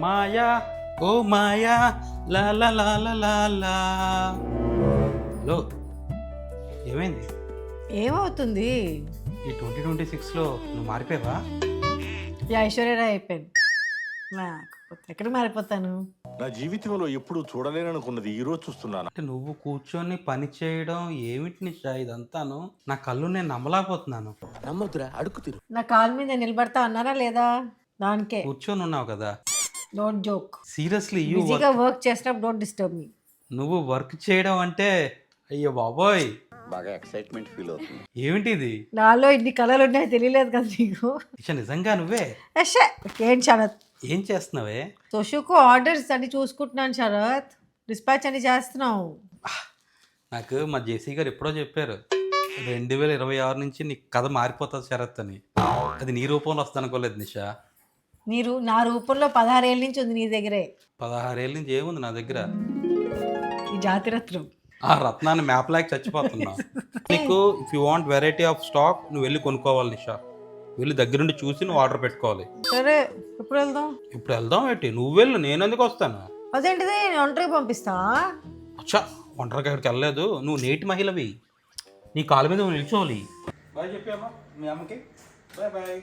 మాయా ఓ మాయా లా లా లా లా లా లా. Hello, ఏమైంది? ఏమవుతుంది? ఈ 2026లో నువ్వు మారిపోయావా? ఈ ఐశ్వర్యరాయ్ అయిపోయాను. లేకపోతే ఎక్కడికి మారిపోతాను? నా జీవితంలో ఎప్పుడు చూడలేననుకున్నది ఈ రోజు చూస్తున్నాను. అంటే నువ్వు కూర్చొని పని చేయడం ఏమిటి నిషా ఇదంతాను? నా కళ్ళు నేను నమ్మలేకపోతున్నాను. నమ్మొద్దురా, అడుగు తిరు. నా కాలు మీద నిలబడతా అన్నారా లేదా? దానికే కూర్చొని ఉన్నావు కదా, డోంట్ జోక్. సీరియస్లీ బిజీగా వర్క్ చేసినప్పుడు డోంట్ డిస్టర్బ్ మీ. నువ్వు వర్క్ చేయడం అంటే అయ్యో బాబోయ్, బాగా ఎక్సైట్మెంట్ ఫీల్ అవుతుంది. ఏమిటి ఇది? నాలో ఇన్ని కళలు ఉన్నాయో తెలియలేదు కదా నీకు. నిషా నిజంగా నువ్వే అషే ఏం శరత్? ఏం చేస్తున్నావే? సోషుకు ఆర్డర్స్ అన్ని చూసుకుంటున్నాను శరత్. డిస్పాచ్ అని చేస్తున్నావు. నాకు మా జేసీ గారు ఎప్పుడో చెప్పారు 2026 నుంచి నీ కథ మారిపోతుంది శరత్ అని. అది నీ రూపంలో వస్తుంది అనుకోలేదు నిషా. మీరు నా రూపంలో 16 ఏళ్ళ నుంచి ఉంది నీ దగ్గరే 16 ఏళ్ళ నుంచి ఏముంది నా దగ్గర? ఈ జాతిరత్నం. ఆ రత్నాన్ని మ్యాప్ లాగా చచ్చిపోతున్నా. నీకు if you want variety of stock నువ్వు వెళ్ళి కొనుక్కోవాలి నిషా. వెళ్ళి దగ్గరుండి చూసి నువ్వు ఆర్డర్ పెట్టుకోవాలి. సరే ఎప్పుడు వెళ్దాం? ఇప్పుడు వెళ్దాం ఏంటి? నువ్వు వెళ్ళు, నేను ఎందుకు వస్తాను? అదేంటిది, నేను ఒంటరికి పంపిస్తా? అచ్చా, ఒంటరిగా ఎక్కడికి వెళ్ళలేదు. నువ్వు నేటి మహిళవి, నీ కాళ్ళ మీద నువ్వు నిల్చోవాలి. బాయ్ చెప్పామా మీ అమ్మకి? Bye bye.